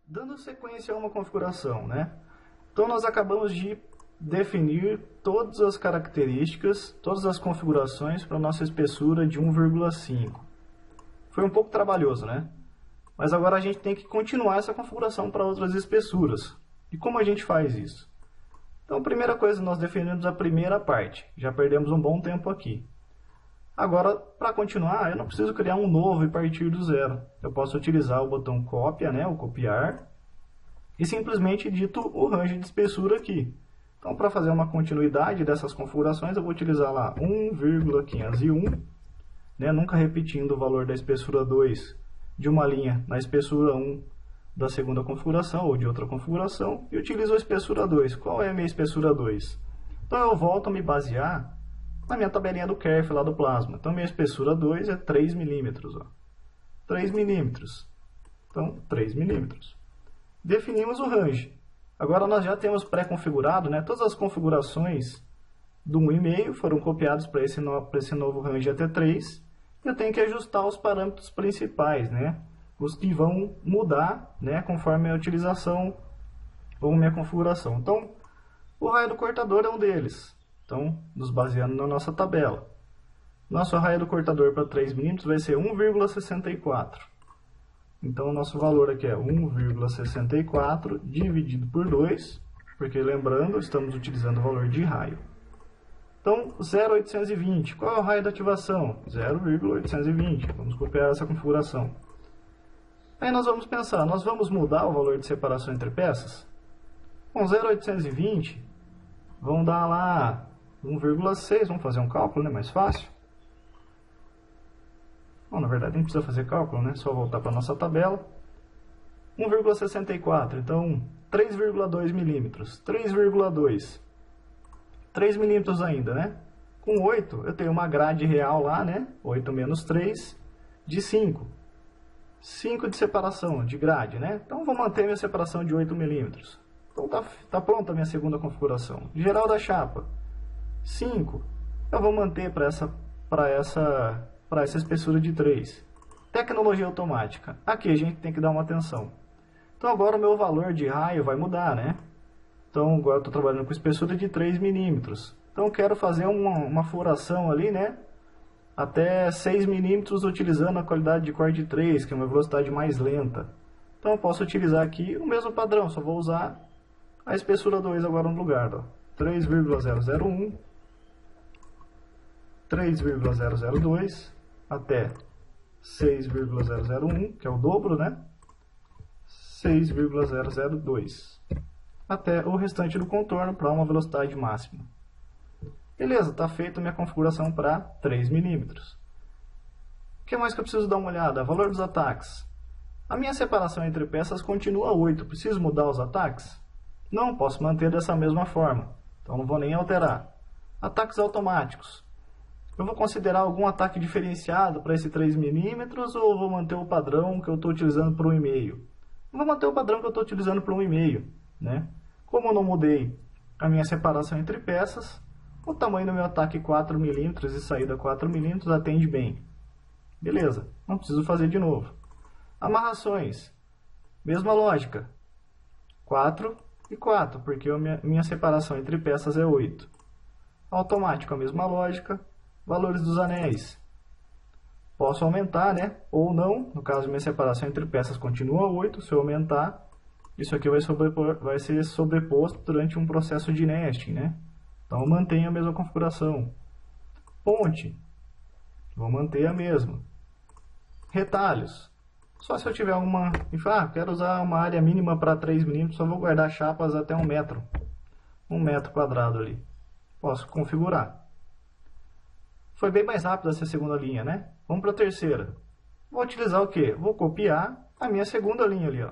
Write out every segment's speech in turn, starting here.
Dando sequência a uma configuração, né? Então nós acabamos de definir todas as características, todas as configurações para a nossa espessura de 1,5. Foi um pouco trabalhoso, né? Mas agora a gente tem que continuar essa configuração para outras espessuras. E como a gente faz isso? Então, a primeira coisa, nós definimos a primeira parte. Já perdemos um bom tempo aqui. Agora, para continuar, eu não preciso criar um novo e partir do zero. Eu posso utilizar o botão cópia, né, o copiar, e simplesmente dito o range de espessura aqui. Então, para fazer uma continuidade dessas configurações, eu vou utilizar lá 1,501, né, nunca repetindo o valor da espessura 2 de uma linha na espessura 1 da segunda configuração ou de outra configuração, e utilizo a espessura 2. Qual é a minha espessura 2? Então eu volto a me basear na minha tabelinha do Kerf lá do plasma. Então minha espessura 2 é 3 milímetros. 3 milímetros. Então 3 milímetros. Definimos o range. Agora nós já temos pré-configurado, né, todas as configurações do 1,5 foram copiadas para esse novo range até 3. Eu tenho que ajustar os parâmetros principais, né? Os que vão mudar, né, conforme a utilização ou minha configuração. Então, o raio do cortador é um deles. Então, nos baseando na nossa tabela. Nosso raio do cortador para 3 mm vai ser 1,64. Então, o nosso valor aqui é 1,64 dividido por 2, porque lembrando, estamos utilizando o valor de raio. Então, 0,820. Qual é o raio da ativação? 0,820. Vamos copiar essa configuração. Aí nós vamos pensar, nós vamos mudar o valor de separação entre peças? Com 0,820, vão dar lá 1,6. Vamos fazer um cálculo, né? Mais fácil. Bom, na verdade, nem precisa fazer cálculo, né? Só voltar para a nossa tabela. 1,64. Então, 3,2 milímetros. 3,2. 3 milímetros ainda, né? Com 8, eu tenho uma grade real lá, né? 8 menos 3, de 5. 5 de separação, de grade, né? Então, vou manter minha separação de 8 milímetros. Então, tá pronta a minha segunda configuração. Geral da chapa, 5. Eu vou manter para essa espessura de 3. Tecnologia automática. Aqui a gente tem que dar uma atenção. Então, agora o meu valor de raio vai mudar, né? Então, agora eu estou trabalhando com espessura de 3 milímetros. Então, eu quero fazer uma furação ali, né? Até 6 milímetros utilizando a qualidade de corte 3, que é uma velocidade mais lenta. Então, eu posso utilizar aqui o mesmo padrão, só vou usar a espessura 2 agora no lugar. Ó. 3,001, 3,002, até 6,001, que é o dobro, né? 6,002. Até o restante do contorno para uma velocidade máxima. Beleza, está feita a minha configuração para 3 milímetros. O que mais que eu preciso dar uma olhada? Valor dos ataques. A minha separação entre peças continua 8. Preciso mudar os ataques? Não, posso manter dessa mesma forma. Então não vou nem alterar. Ataques automáticos. Eu vou considerar algum ataque diferenciado para esse 3 milímetros ou vou manter o padrão que eu estou utilizando para 1,5? Vou manter o padrão que eu estou utilizando para 1,5. Né? Como eu não mudei a minha separação entre peças, o tamanho do meu ataque 4 milímetros e saída 4 milímetros atende bem. Beleza, não preciso fazer de novo. Amarrações, mesma lógica. 4 e 4, porque a minha separação entre peças é 8. Automático, a mesma lógica. Valores dos anéis. Posso aumentar, né? Ou não. No caso, minha separação entre peças continua 8. Se eu aumentar, isso aqui vai ser sobreposto durante um processo de nesting, né? Então, eu mantenho a mesma configuração. Ponte. Vou manter a mesma. Retalhos. Só se eu tiver alguma... quero usar uma área mínima para 3 milímetros, só vou guardar chapas até 1 metro. 1 metro quadrado ali. Posso configurar. Foi bem mais rápido essa segunda linha, né? Vamos para a terceira. Vou utilizar o quê? Vou copiar a minha segunda linha ali, ó.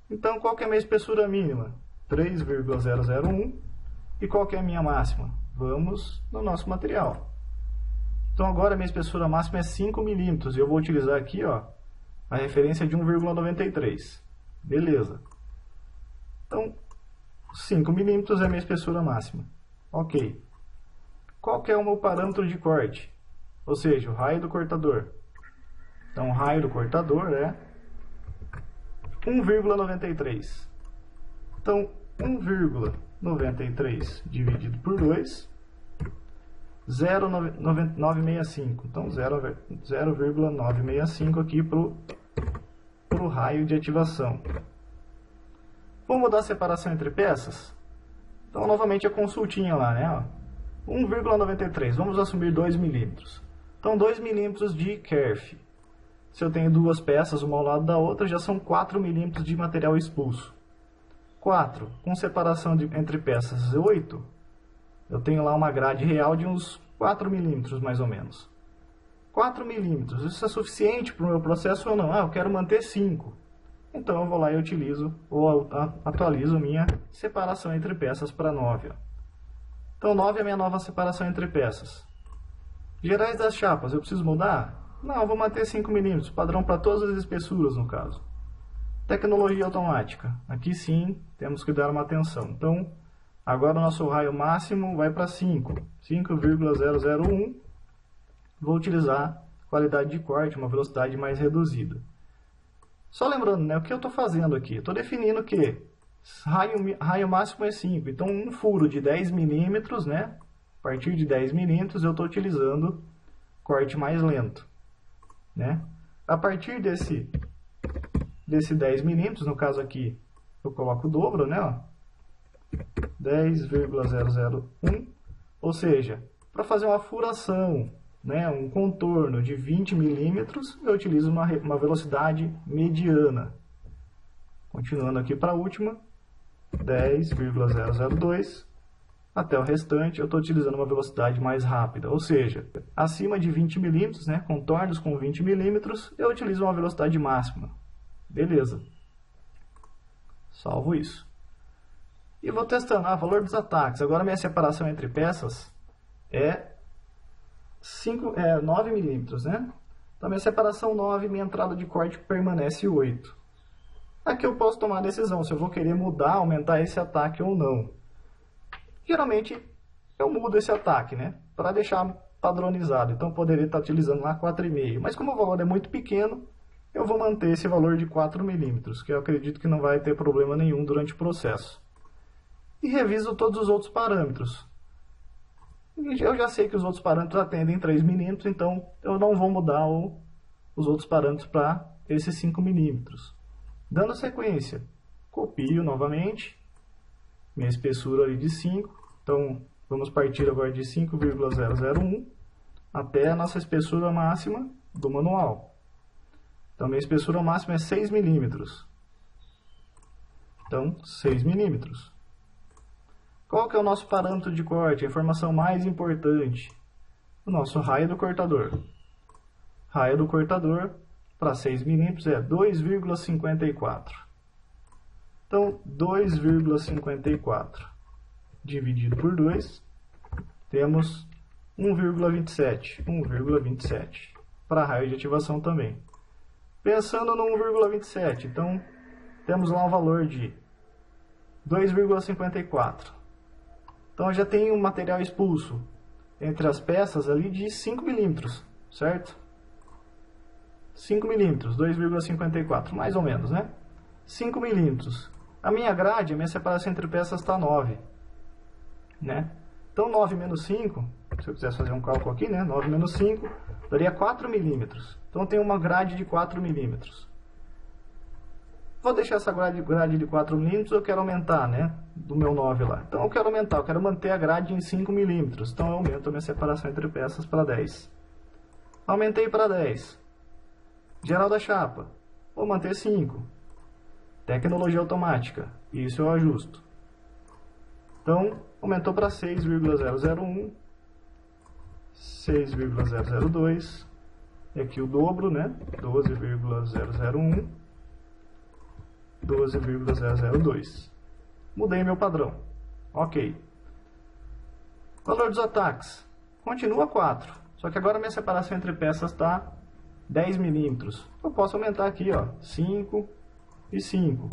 Então, qual que é a minha espessura mínima? 3,001. E qual que é a minha máxima? Vamos no nosso material. Então, agora a minha espessura máxima é 5 milímetros. E eu vou utilizar aqui, ó, a referência de 1,93. Beleza. Então, 5 milímetros é a minha espessura máxima. Ok. Qual que é o meu parâmetro de corte? Ou seja, o raio do cortador. Então, o raio do cortador é 1,93. Então, 1,93 dividido por 2, 0,965. Então, 0,965 aqui para o raio de ativação. Vamos mudar a separação entre peças? Então, novamente, a consultinha lá, né? 1,93. Vamos assumir 2 milímetros. Então, 2 milímetros de kerf. Se eu tenho duas peças, uma ao lado da outra, já são 4 milímetros de material expulso. 4, com separação entre peças 8, eu tenho lá uma grade real de uns 4 milímetros, mais ou menos. 4 milímetros, isso é suficiente para o meu processo ou não? Eu quero manter 5. Então eu vou lá e utilizo, ou atualizo minha separação entre peças para 9. Então 9 é a minha nova separação entre peças. Gerais das chapas, eu preciso mudar? Não, eu vou manter 5 milímetros, padrão para todas as espessuras no caso. Tecnologia automática. Aqui sim, temos que dar uma atenção. Então, agora o nosso raio máximo vai para 5. 5,001. Vou utilizar qualidade de corte, uma velocidade mais reduzida. Só lembrando, né, o que eu estou fazendo aqui? Estou definindo que raio máximo é 5. Então, um furo de 10 milímetros, né? A partir de 10 milímetros, eu estou utilizando corte mais lento, né? A partir desse 10 milímetros, no caso aqui, eu coloco o dobro, né? Ó, 10,001, ou seja, para fazer uma furação, né, um contorno de 20 milímetros, eu utilizo uma velocidade mediana. Continuando aqui para a última, 10,002, até o restante eu estou utilizando uma velocidade mais rápida, ou seja, acima de 20 milímetros, né, contornos com 20 milímetros, eu utilizo uma velocidade máxima. Beleza. Salvo isso. E vou testando. Valor dos ataques. Agora minha separação entre peças é 9 milímetros, né? Então minha separação 9, minha entrada de corte permanece 8. Aqui eu posso tomar a decisão se eu vou querer mudar, aumentar esse ataque ou não. Geralmente eu mudo esse ataque, né? Para deixar padronizado. Então eu poderia estar utilizando lá 4,5. Mas como o valor é muito pequeno, eu vou manter esse valor de 4 milímetros, que eu acredito que não vai ter problema nenhum durante o processo. E reviso todos os outros parâmetros. Eu já sei que os outros parâmetros atendem 3 milímetros, então eu não vou mudar os outros parâmetros para esses 5 milímetros. Dando sequência, copio novamente minha espessura ali de 5. Então vamos partir agora de 5,001 até a nossa espessura máxima do manual. Então, minha espessura máxima é 6 milímetros. Então, 6 milímetros. Qual que é o nosso parâmetro de corte? A informação mais importante. O nosso raio do cortador. Raio do cortador para 6 milímetros é 2,54. Então, 2,54 dividido por 2, temos 1,27. 1,27. Para raio de ativação também. Pensando no 1,27, então temos lá um valor de 2,54. Então já tem um material expulso entre as peças ali de 5 milímetros, certo? 5 milímetros, 2,54, mais ou menos, né? 5 milímetros. A minha grade, a minha separação entre peças está 9, né? Então 9 menos 5, se eu quisesse fazer um cálculo aqui, né? 9 menos 5 daria 4 milímetros. Então eu tenho uma grade de 4 milímetros. Vou deixar essa grade de 4 milímetros, eu quero aumentar, né? Do meu 9 lá. Então eu quero aumentar, eu quero manter a grade em 5 milímetros. Então eu aumento a minha separação entre peças para 10. Aumentei para 10. Geral da chapa. Vou manter 5. Tecnologia automática. Isso eu ajusto. Então aumentou para 6,001. 6,002. E aqui o dobro, né? 12,001. 12,002. Mudei meu padrão. Ok. Valor dos ataques. Continua 4. Só que agora minha separação entre peças está 10 milímetros. Eu posso aumentar aqui, ó, 5 e 5.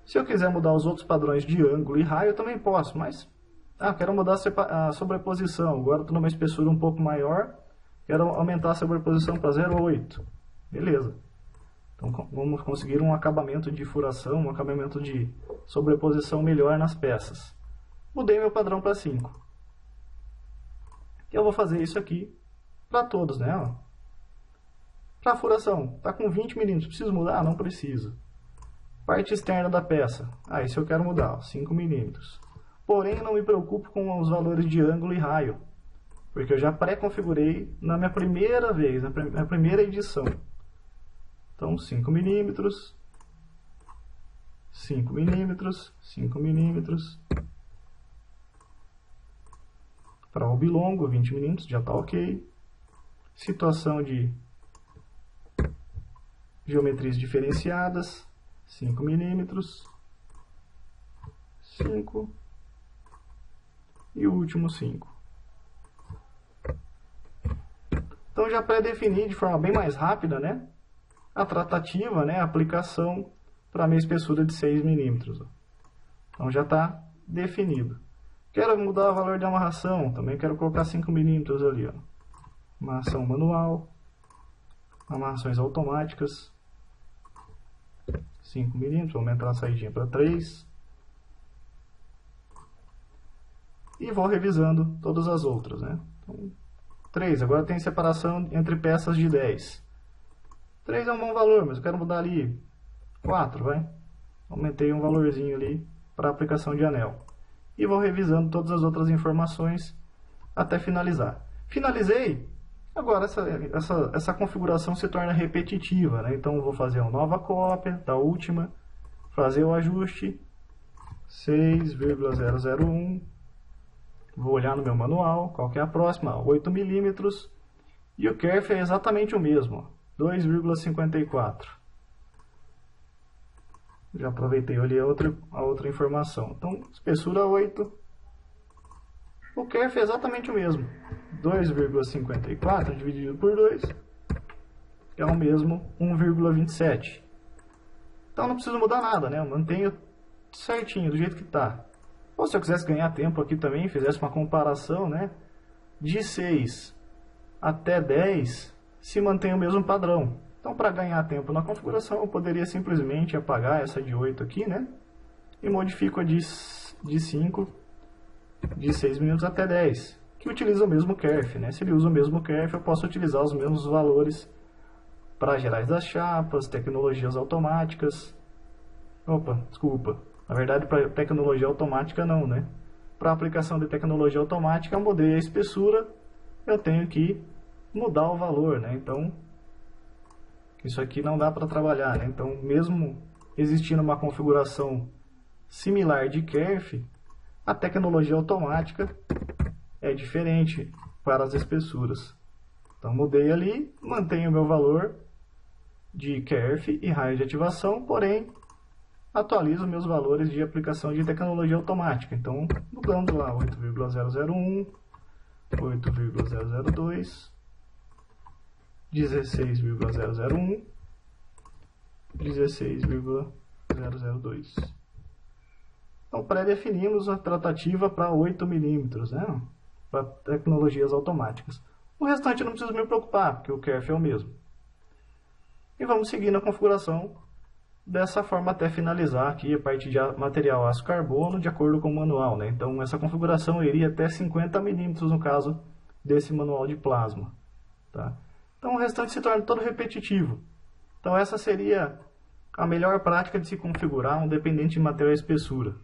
Se eu quiser mudar os outros padrões de ângulo e raio, eu também posso. Mas, quero mudar a sobreposição. Agora estou numa espessura um pouco maior. Quero aumentar a sobreposição para 0,8. Beleza. Então vamos conseguir um acabamento de furação, um acabamento de sobreposição melhor nas peças. Mudei meu padrão para 5. Eu vou fazer isso aqui para todos, né? Para furação, está com 20 milímetros, preciso mudar? Não preciso. Parte externa da peça, isso eu quero mudar, 5 milímetros. Porém, não me preocupo com os valores de ângulo e raio, porque eu já pré-configurei na minha primeira vez, na minha primeira edição. Então, 5 milímetros, 5 milímetros, 5 milímetros. Para o oblongo, 20 milímetros, já está ok. Situação de geometrias diferenciadas, 5 milímetros, 5 e o último 5. Então já pré-defini de forma bem mais rápida, né, a tratativa, né, a aplicação para a minha espessura de 6 milímetros. Então já está definido. Quero mudar o valor de amarração, também quero colocar 5 milímetros ali. Ó. Amarração manual, amarrações automáticas, 5 milímetros, vou aumentar a saidinha para 3. E vou revisando todas as outras, né? Então, 3, agora tem separação entre peças de 10. 3 é um bom valor, mas eu quero mudar ali 4, vai? Aumentei um valorzinho ali para aplicação de anel. E vou revisando todas as outras informações até finalizar. Finalizei, agora essa configuração se torna repetitiva, né? Então eu vou fazer uma nova cópia da última, fazer o ajuste 6,001. Vou olhar no meu manual, qual que é a próxima, 8 milímetros, e o kerf é exatamente o mesmo, 2,54. Já aproveitei ali a outra informação. Então, espessura 8, o kerf é exatamente o mesmo, 2,54 dividido por 2, é o mesmo 1,27. Então não preciso mudar nada, né? Eu mantenho certinho, do jeito que está. Ou se eu quisesse ganhar tempo aqui também, fizesse uma comparação, né? De 6 até 10, se mantém o mesmo padrão. Então, para ganhar tempo na configuração, eu poderia simplesmente apagar essa de 8 aqui, né? E modifico a de 5, de 6 minutos até 10, que utiliza o mesmo kerf, né? Se ele usa o mesmo kerf, eu posso utilizar os mesmos valores para gerais das chapas, tecnologias automáticas. Opa, desculpa. Na verdade, para tecnologia automática não, né? Para aplicação de tecnologia automática, eu mudei a espessura, eu tenho que mudar o valor, né? Então, isso aqui não dá para trabalhar, né? Então, mesmo existindo uma configuração similar de kerf, a tecnologia automática é diferente para as espessuras. Então, mudei ali, mantenho o meu valor de kerf e raio de ativação, porém, atualizo meus valores de aplicação de tecnologia automática. Então, mudando lá 8,001, 8,002, 16,001, 16,002. Então, pré-definimos a tratativa para 8 milímetros, né? Para tecnologias automáticas. O restante eu não preciso me preocupar, porque o kerf é o mesmo. E vamos seguir na configuração dessa forma até finalizar aqui a parte de material aço carbono de acordo com o manual, né? Então essa configuração iria até 50 milímetros no caso desse manual de plasma, tá? Então o restante se torna todo repetitivo. Então essa seria a melhor prática de se configurar um dependente de material e espessura.